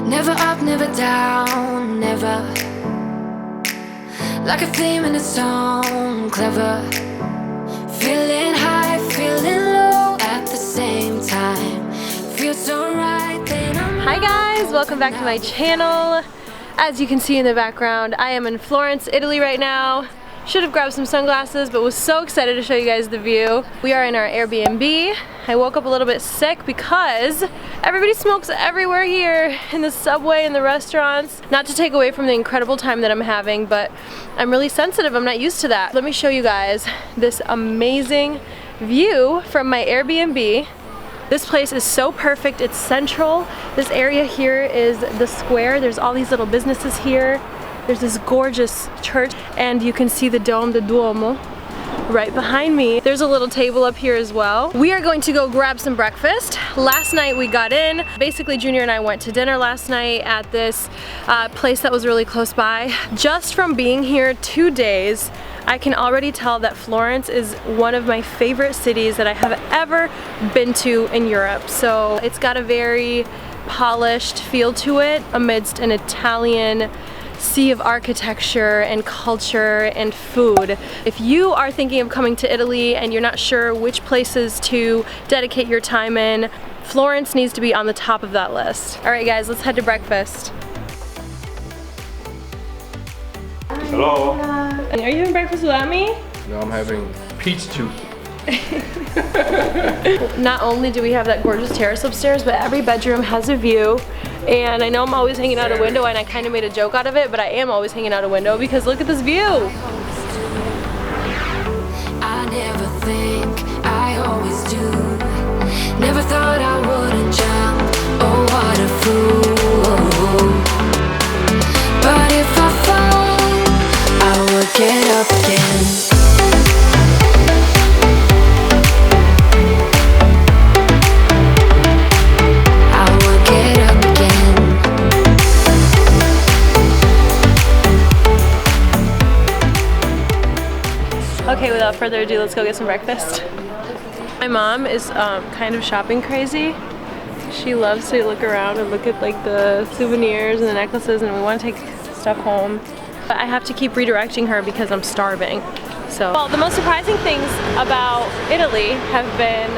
Never up, never down, never. Like a theme in a song, clever. Feeling high, feeling low at the same time. Feels so right, then I'm Hi guys, welcome back to my channel. As you can see in the background, I am in Florence, Italy right now. Should have grabbed some sunglasses, but was so excited to show you guys the view. We are in our Airbnb. I woke up a little bit sick because everybody smokes everywhere here, in the subway, in the restaurants. Not to take away from the incredible time that I'm having, but I'm really sensitive. I'm not used to that. Let me show you guys this amazing view from my Airbnb. This place is so perfect. It's central. This area here is the square. There's all these little businesses here. There's this gorgeous church, and you can see the Dome del D'uomo right behind me. There's a little table up here as well. We are going to go grab some breakfast. Last night we got in. Basically, Junior and I went to dinner last night at this place that was really close by. Just from being here 2 days, I can already tell that Florence is one of my favorite cities that I have ever been to in Europe. So it's got a very polished feel to it amidst an Italian sea of architecture and culture and food. If you are thinking of coming to Italy and you're not sure which places to dedicate your time in, Florence needs to be on the top of that list. All right guys, let's head to breakfast. Hello? Are you having breakfast without me? No, I'm having peach juice. Not only do we have that gorgeous terrace upstairs, but every bedroom has a view. And I know I'm always hanging out a window, and I kind of made a joke out of it, but I am always hanging out a window because look at this view. I never think, I always do. Never thought I wouldn't jump, oh what a fool. But if I fall, I will get up again. Okay, without further ado, let's go get some breakfast. My mom is kind of shopping crazy. She loves to look around and look at like the souvenirs and the necklaces, and we want to take stuff home. But I have to keep redirecting her because I'm starving. So, well, the most surprising things about Italy have been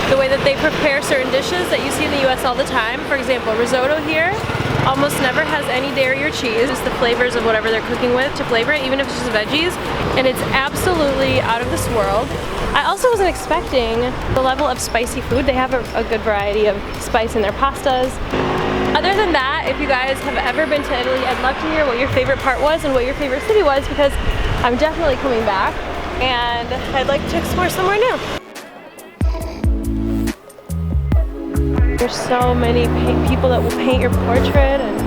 the way that they prepare certain dishes that you see in the US all the time. For example, risotto here almost never has any dairy or cheese. It's the flavors of whatever they're cooking with to flavor it, even if it's just veggies. And it's absolutely out of this world. I also wasn't expecting the level of spicy food. They have a good variety of spice in their pastas. Other than that, if you guys have ever been to Italy, I'd love to hear what your favorite part was and what your favorite city was, because I'm definitely coming back and I'd like to explore somewhere new. There's so many people that will paint your portrait and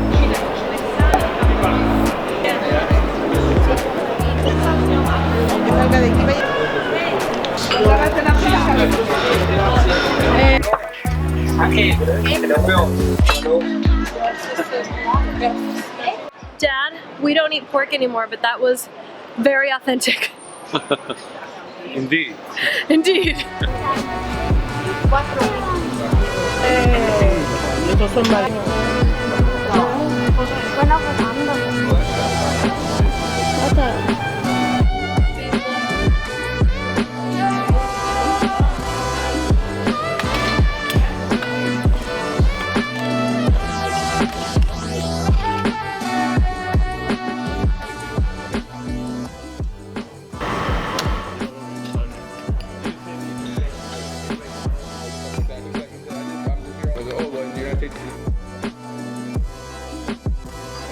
Dad, we don't eat pork anymore, but that was very authentic. Indeed. Indeed.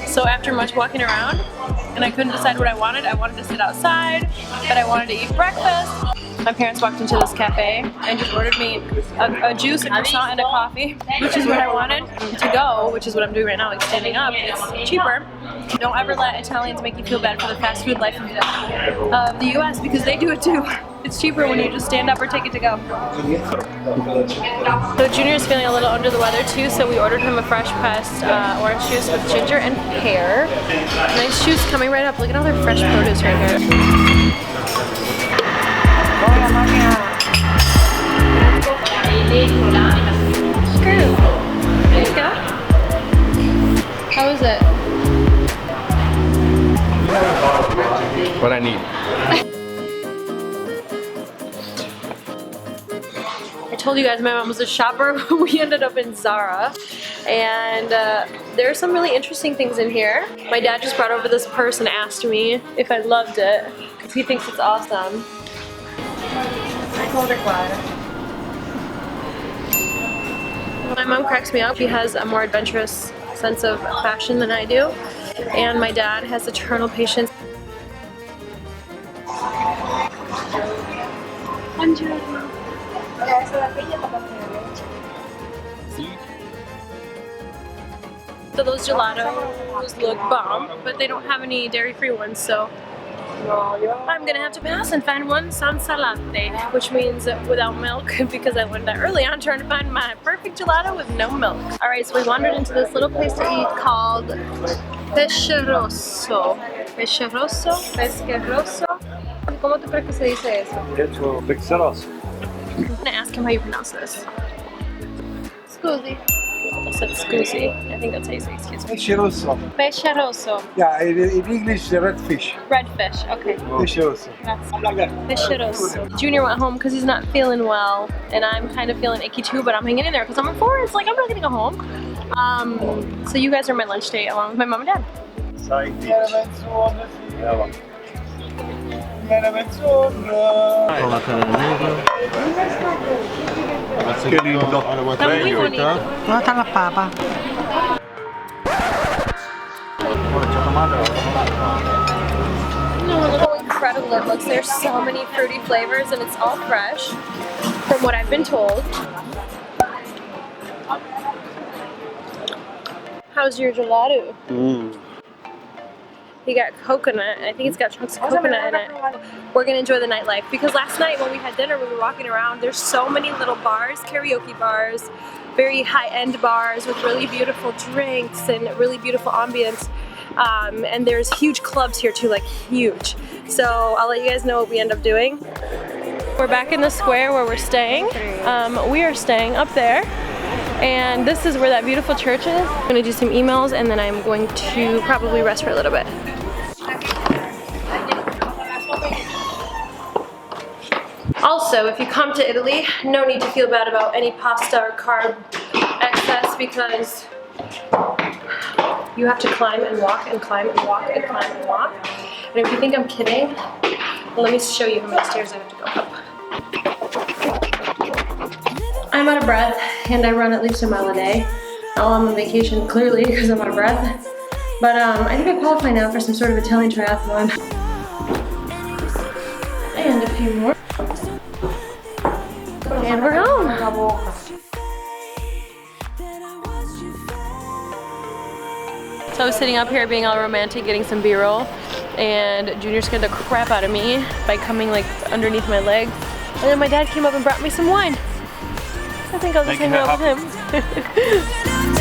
So after much walking around, and I couldn't decide what I wanted to sit outside, but I wanted to eat breakfast. My parents walked into this cafe and just ordered me a juice, a croissant, and a coffee, which is what I wanted. To go, which is what I'm doing right now, like standing up, it's cheaper. Don't ever let Italians make you feel bad for the fast food life of the US, because they do it too. It's cheaper when you just stand up or take it to go. So Junior's feeling a little under the weather too, so we ordered him a fresh pressed orange juice with ginger and pear. Nice juice coming right up. Look at all their fresh produce right here. Screw. There you go. I need. I told you guys my mom was a shopper. We ended up in Zara, and there are some really interesting things in here. My dad just brought over this purse and asked me if I loved it because he thinks it's awesome. My mom cracks me up. She has a more adventurous sense of fashion than I do, and my dad has eternal patience. So those gelatos look bomb, but they don't have any dairy-free ones, so I'm gonna have to pass and find one senza latte, which means without milk, because I learned that early on trying to find my perfect gelato with no milk. Alright, so we wandered into this little place to eat called Pesce Rosso. Pesce Rosso? Pesce Rosso? ¿Cómo tú crees que se dice eso? I'm gonna ask him how you pronounce this. Scusi. I said scusi. I think that's how you say excuse me. Pesce rosso. Pesce Rosso. Yeah, in English, red fish. Red fish, okay. Pesce rosso. That's Pesce Rosso. Junior went home because he's not feeling well, and I'm kind of feeling icky too, but I'm hanging in there because I'm in Florence. Like, I'm not gonna go home. So you guys are my lunch date along with my mom and dad. Che lindo. Está muy bonito. ¿Dónde están las papas? No, look how incredible it looks. There's so many fruity flavors and it's all fresh, from what I've been told. How's your gelato? You got coconut. I think it's got chunks of coconut in it. We're gonna enjoy the nightlife because last night when we had dinner, we were walking around. There's so many little bars, karaoke bars, very high-end bars with really beautiful drinks and really beautiful ambience. And there's huge clubs here too, like huge. So I'll let you guys know what we end up doing. We're back in the square where we're staying. We are staying up there. And this is where that beautiful church is. I'm gonna do some emails and then I'm going to probably rest for a little bit. Also, if you come to Italy, no need to feel bad about any pasta or carb excess because you have to climb and walk and climb and walk and climb and walk. And if you think I'm kidding, well, let me show you how many stairs I have to go up. I'm out of breath and I run at least a mile a day. While I'm on vacation, clearly, because I'm out of breath. But I think I qualify now for some sort of Italian triathlon. And a few more. And we're home. So I was sitting up here being all romantic, getting some B-roll, and Junior scared the crap out of me by coming like underneath my legs. And then my dad came up and brought me some wine. I think I'll just hang out with him.